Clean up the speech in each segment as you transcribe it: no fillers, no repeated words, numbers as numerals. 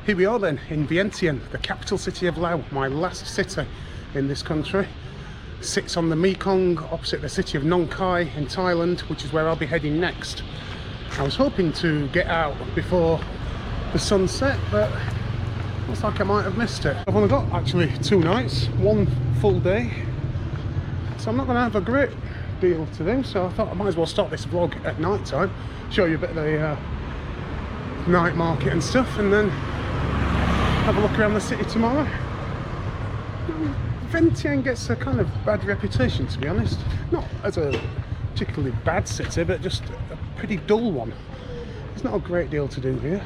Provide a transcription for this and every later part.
Here we are then, in Vientiane, the capital city of Laos, my last city in this country. Sits on the Mekong, opposite the city of Nong Khai in Thailand, which is where I'll be heading next. I was hoping to get out before the sunset, but looks like I might have missed it. I've only got actually 2 nights, 1 full day, so I'm not going to have a great deal to do, so I thought I might as well start this vlog at night time, show you a bit of the night market and stuff, and then have a look around the city tomorrow. Vientiane gets a kind of bad reputation, to be honest. Not as a particularly bad city, but just a pretty dull one. There's not a great deal to do here,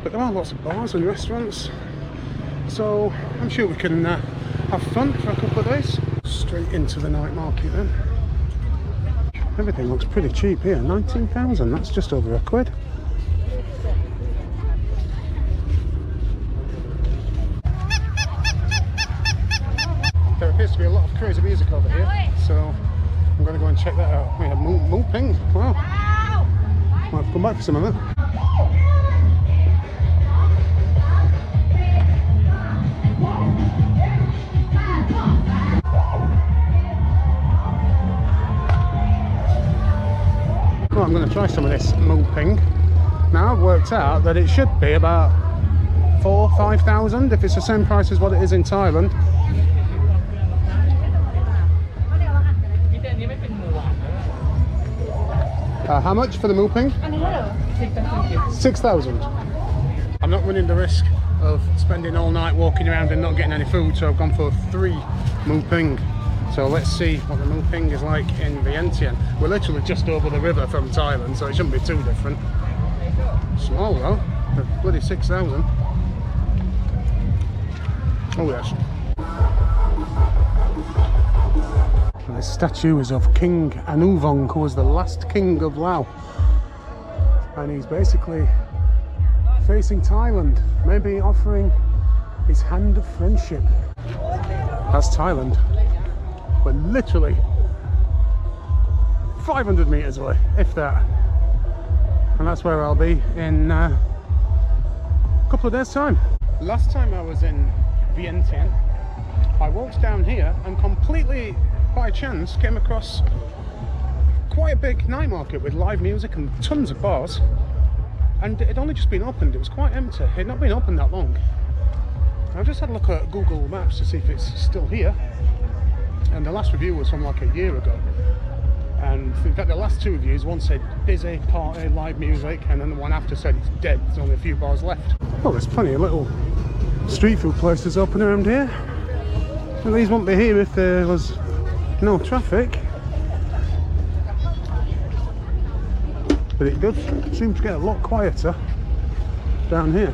but there are lots of bars and restaurants, so I'm sure we can have fun for a couple of days. Straight into the night market then. Everything looks pretty cheap here. 19,000, that's just over £1. There appears to be a lot of crazy music over here, so I'm going to go and check that out. We have Moo Ping. Wow. Might have to come back for some of that. Well, I'm going to try some of this Moo Ping. Now I've worked out that it should be about 4,000–5,000 if it's the same price as what it is in Thailand. How much for the Moo Ping? 6,000. I'm not running the risk of spending all night walking around and not getting any food, so I've gone for 3 Moo Ping. So let's see what the Moo Ping is like in Vientiane. We're literally just over the river from Thailand, so it shouldn't be too different. Small though, but bloody 6,000. Oh yes. This statue is of King Vang, who was the last king of Laos, and he's basically facing Thailand, maybe offering his hand of friendship. That's Thailand. We're literally 500 meters away, if that, and that's where I'll be in a couple of days time. Last time I was in Vientiane, I walked down here and completely by chance came across quite a big night market with live music and tons of bars, and it had only just been opened. It was quite empty. It had not been open that long. I've just had a look at Google Maps to see if it's still here, and the last review was from like a year ago, and in fact the last 2 reviews, one said busy, party, live music, and then the one after said it's dead, there's only a few bars left. Well, there's plenty of little street food places open around here, and these won't be here if there was no traffic, but it does seem to get a lot quieter down here.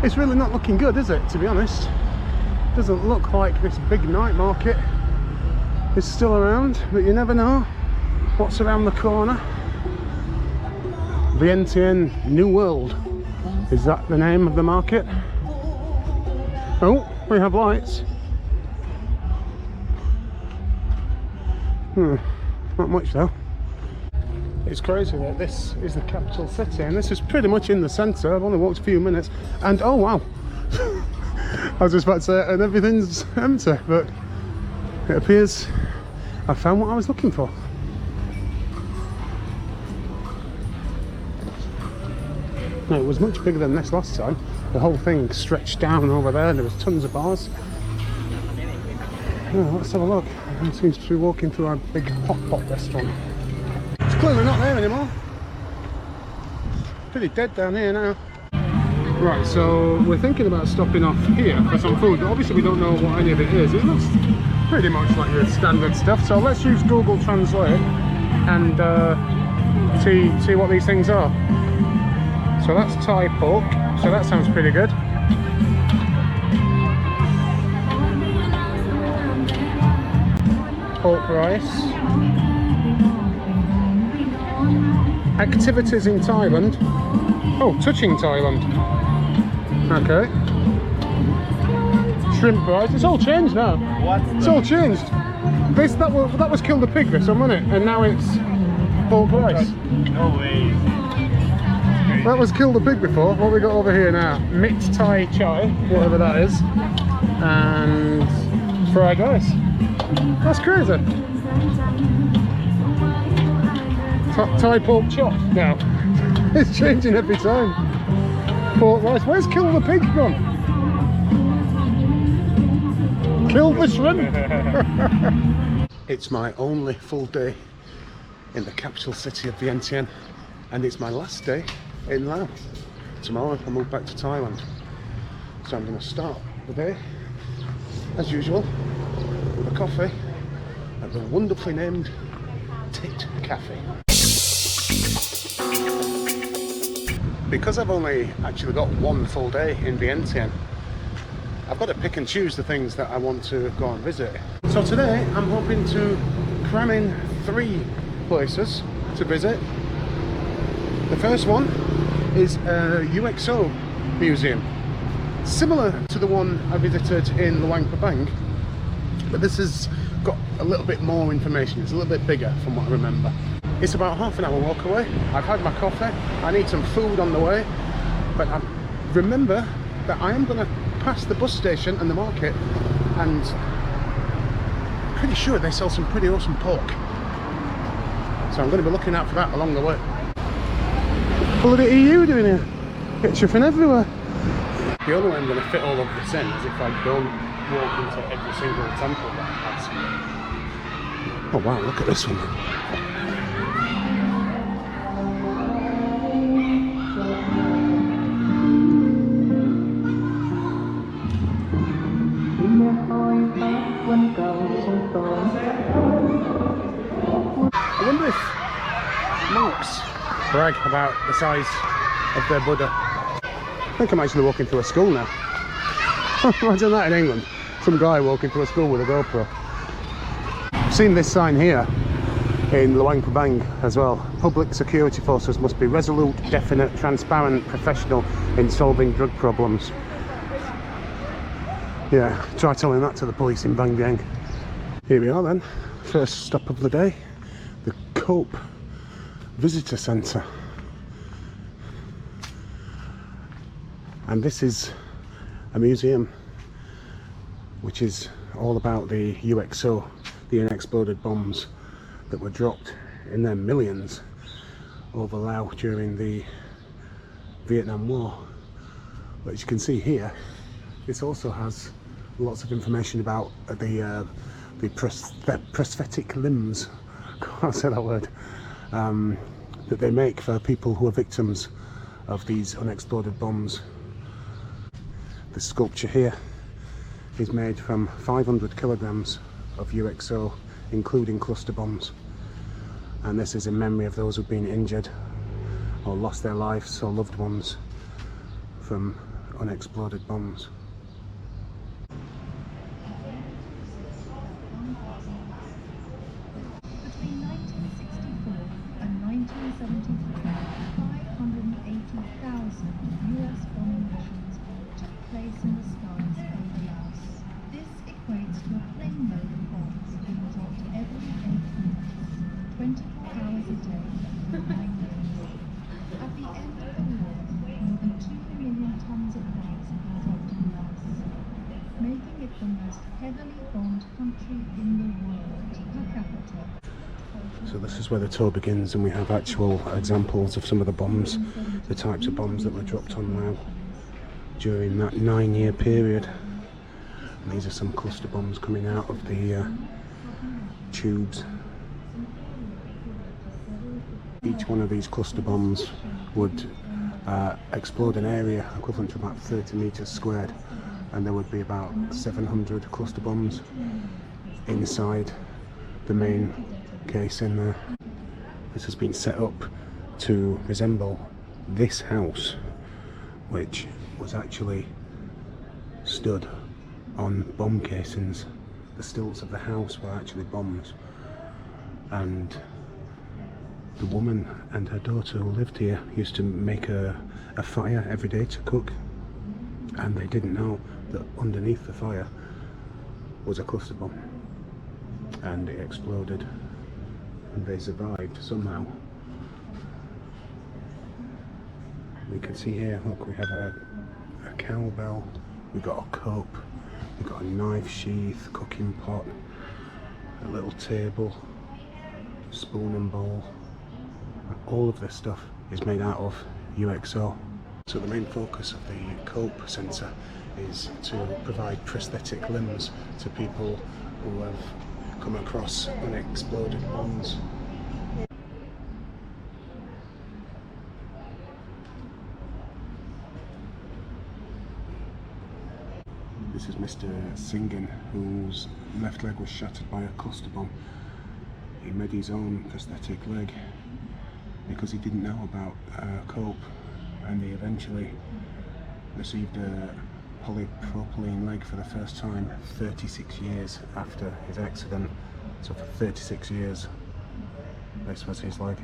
It's really not looking good, is it, to be honest? Doesn't look like this big night market is still around, but you never know what's around the corner. Vientiane New World, is that the name of the market? Oh, we have lights. Not much though. It's crazy that this is the capital city, and this is pretty much in the centre. I've only walked a few minutes, and oh wow, I was just about to say, and everything's empty, but it appears I found what I was looking for. No, it was much bigger than this last time. The whole thing stretched down over there, and there was tons of bars. Oh, let's have a look. It seems to be walking through our big hot pot restaurant. It's clearly not there anymore. Pretty dead down here now. Right, so we're thinking about stopping off here for some food, but obviously we don't know what any of it is. It looks pretty much like your standard stuff, so let's use Google Translate and see what these things are. So that's Thai pork, so that sounds pretty good. Pork rice. Activities in Thailand. Oh, touching Thailand. Okay. Shrimp rice. It's all changed now. What? It's all changed. This that was killed a pig this one, wasn't it? And now it's pork rice. No way. That was Kill the Pig before. What we got over here now? Mixed Thai chai, whatever that is, and fried rice. That's crazy. Thai pork chop now. It's changing every time. Pork rice. Where's Kill the Pig gone? Kill the shrimp. It's my only full day in the capital city of Vientiane, and it's my last day in Laos. Tomorrow I move back to Thailand, so I'm going to start the day as usual with a coffee at the wonderfully named Tit Cafe. Because I've only actually got one full day in Vientiane, I've got to pick and choose the things that I want to go and visit. So today I'm hoping to cram in 3 places to visit. The first one is a UXO museum, similar to the one I visited in Luang Temple, but this has got a little bit more information. It's a little bit bigger from what I remember. It's about half an hour walk away. I've had my coffee. I need some food on the way, but I remember that I am going to pass the bus station and the market, and I'm pretty sure they sell some pretty awesome pork. So I'm going to be looking out for that along the way. Bloody EU doing here. Ketchup everywhere. The only way I'm going to fit all of this in is if I don't walk into every single temple that I pass. Oh wow, look at this one. I wonder if monks brag about the size of their Buddha. I think I'm actually walking through a school now. Imagine that in England. Some guy walking through a school with a GoPro. I've seen this sign here in Luang Temple as well. Public security forces must be resolute, definite, transparent, professional in solving drug problems. Yeah, try telling that to the police in Vang Vieng. Here we are then. First stop of the day. The Cope Visitor Centre. And this is a museum which is all about the UXO, the unexploded bombs that were dropped in their millions over Laos during the Vietnam War. But as you can see here, this also has lots of information about the prosthetic limbs, I can't say that word, that they make for people who are victims of these unexploded bombs. The sculpture here is made from 500 kilograms of UXO, including cluster bombs, and this is in memory of those who've been injured or lost their lives or loved ones from unexploded bombs. Between 1964 and 1973, 580,000 US bombing missions took place in the skies over Laos. This equates to a plane load of bombs being dropped every 8 minutes, 24 hours a day, for 9 days. At the end of the war, more than 2 million tons of bombs were dropped in Laos, making it the most heavily bombed country in the world per capita. So this is where the tour begins, and we have actual examples of some of the bombs, the types of bombs that were dropped on Laos during that 9-year period. And these are some cluster bombs coming out of the tubes. Each one of these cluster bombs would explode an area equivalent to about 30 meters squared, and there would be about 700 cluster bombs inside the main case in there. This has been set up to resemble this house, which was actually stood on bomb casings. The stilts of the house were actually bombs, and the woman and her daughter who lived here used to make a fire every day to cook, and they didn't know that underneath the fire was a cluster bomb, and it exploded, and they survived somehow. You can see here, look, we have a cowbell, we've got a cup, we've got a knife sheath, cooking pot, a little table, spoon and bowl. All of this stuff is made out of UXO. So the main focus of the Cope Centre is to provide prosthetic limbs to people who have come across unexploded bombs. This is Mr. Singhan, whose left leg was shattered by a cluster bomb. He made his own prosthetic leg because he didn't know about Cope, and he eventually received a polypropylene leg for the first time 36 years after his accident. So for 36 years this was his leg.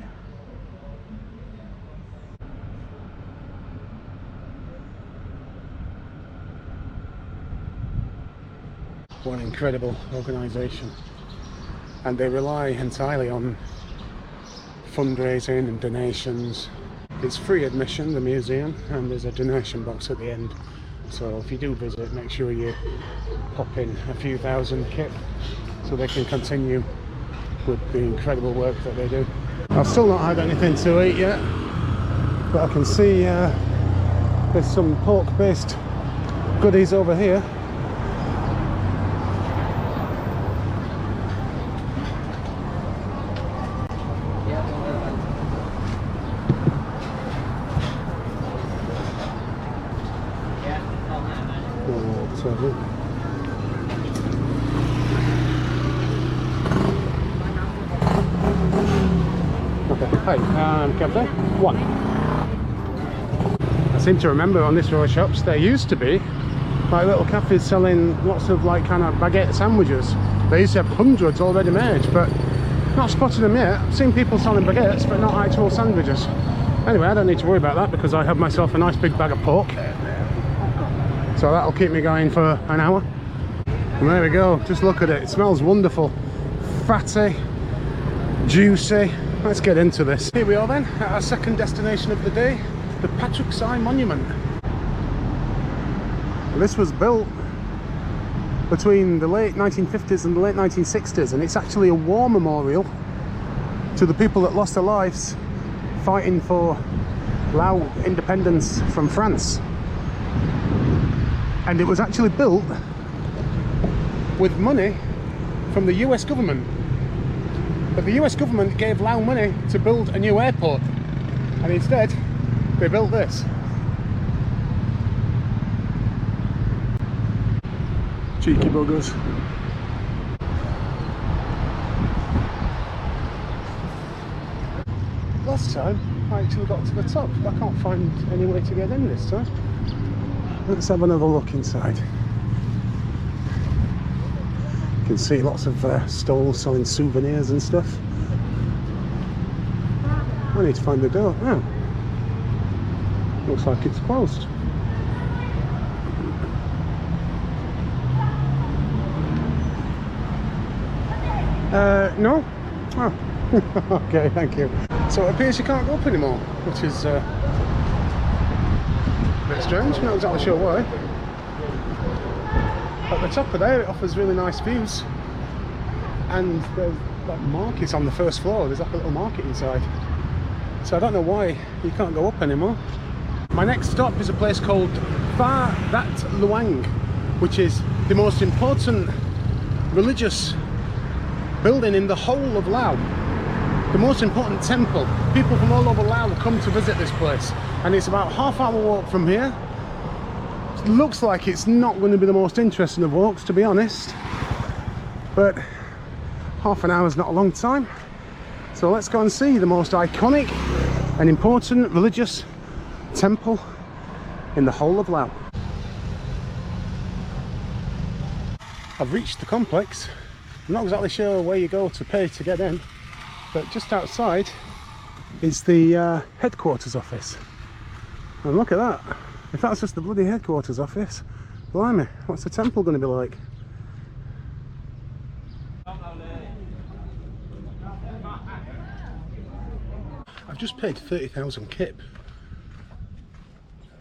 What an incredible organisation, and they rely entirely on fundraising and donations. It's free admission, the museum, and there's a donation box at the end, so if you do visit, make sure you pop in a few thousand kip so they can continue with the incredible work that they do. I've still not had anything to eat yet, but I can see there's some pork based goodies over here. Hi, cafe? One. I seem to remember on this row of shops there used to be like little cafes selling lots of like kind of baguette sandwiches. They used to have hundreds already made, but not spotted them yet. I've seen people selling baguettes but not actual sandwiches. Anyway, I don't need to worry about that because I have myself a nice big bag of pork, so that'll keep me going for an hour. And there we go, just look at it, it smells wonderful, fatty, juicy. Let's get into this. Here we are then, at our second destination of the day, the Patrick Sai Monument. This was built between the late 1950s and the late 1960s, and it's actually a war memorial to the people that lost their lives fighting for Laos independence from France. And it was actually built with money from the US government. But the US government gave Laos money to build a new airport, and instead they built this. Cheeky buggers. Last time I actually got to the top, but I can't find any way to get in this time. Let's have another look inside. You can see lots of stalls selling souvenirs and stuff. I need to find the door. Oh, looks like it's closed. No? Oh, okay, thank you. So it appears you can't go up anymore, which is a bit strange, not exactly sure why. At the top of there it offers really nice views, and there's like markets on the first floor. There's like a little market inside, so I don't know why you can't go up anymore. My next stop is a place called Phra That Luang, which is the most important religious building in the whole of Laos, the most important temple. People from all over Laos come to visit this place, and it's about a half-hour walk from here. It looks like it's not going to be the most interesting of walks, to be honest, but half an hour is not a long time, so let's go and see the most iconic and important religious temple in the whole of Laos. I've reached the complex. I'm not exactly sure where you go to pay to get in, but just outside is the headquarters office, and look at that. If that's just the bloody headquarters office, blimey, what's the temple going to be like? I've just paid 30,000 kip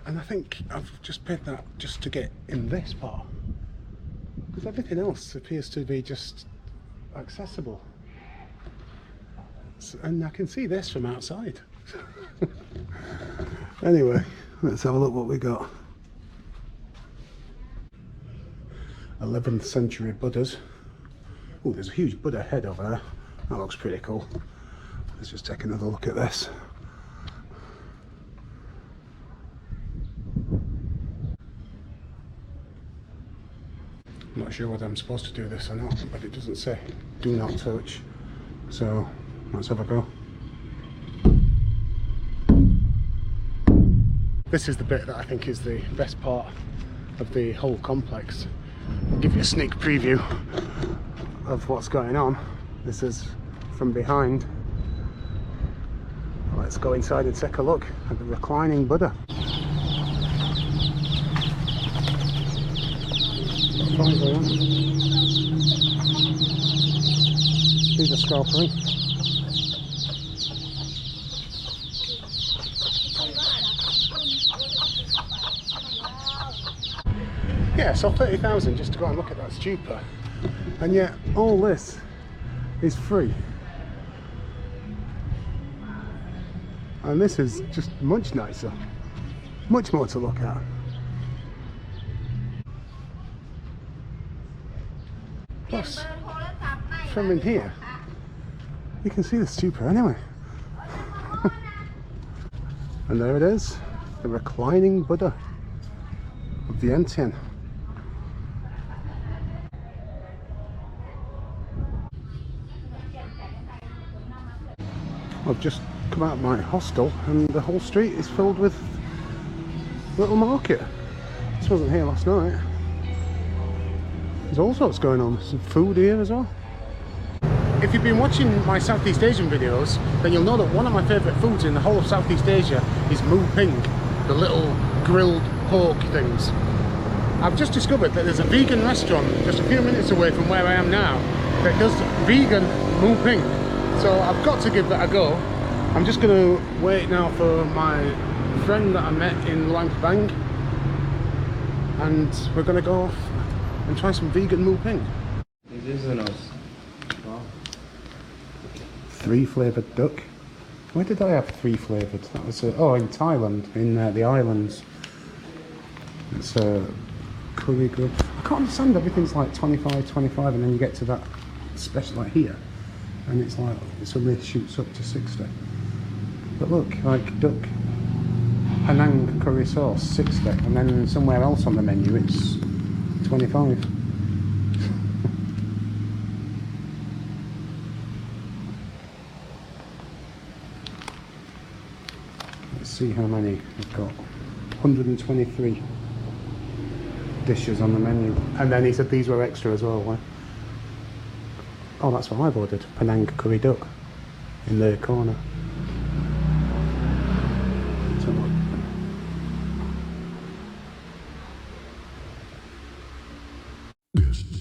And I think I've just paid that just to get in this part, because everything else appears to be just accessible. And I can see this from outside. Anyway, let's have a look what we got. 11th century Buddhas. Oh, there's a huge Buddha head over there. That looks pretty cool. Let's just take another look at this. I'm not sure whether I'm supposed to do this or not, but it doesn't say do not touch. So let's have a go. This is the bit that I think is the best part of the whole complex. I'll give you a sneak preview of what's going on. This is from behind. Let's go inside and take a look at the reclining Buddha. These are sculpturing. Yeah, so 30,000 just to go and look at that stupa, and yet all this is free. And this is just much nicer, much more to look at. Plus, from in here, you can see the stupa anyway. And there it is, the reclining Buddha of Vientiane. I've just come out of my hostel and the whole street is filled with little market. This wasn't here last night. There's all sorts going on. Some food here as well. If you've been watching my Southeast Asian videos, then you'll know that one of my favourite foods in the whole of Southeast Asia is mu ping, the little grilled pork things. I've just discovered that there's a vegan restaurant just a few minutes away from where I am now that does vegan mu ping. So I've got to give that a go. I'm just going to wait now for my friend that I met in Luang Temple, and we're going to go off and try some vegan mu ping. This is nice. Wow. 3 flavoured duck. Where did I have 3 flavoured? That was oh, in Thailand, in the islands. It's a curry grub. I can't understand, everything's like 25, and then you get to that special like here, and it's like it suddenly shoots up to 60. But look, like duck Penang curry sauce 60, and then somewhere else on the menu it's 25. Let's see how many we've got. 123 dishes on the menu, and then he said these were extra as well. Right? Oh, that's what I've ordered, Penang curry duck in the corner. So look. Yes.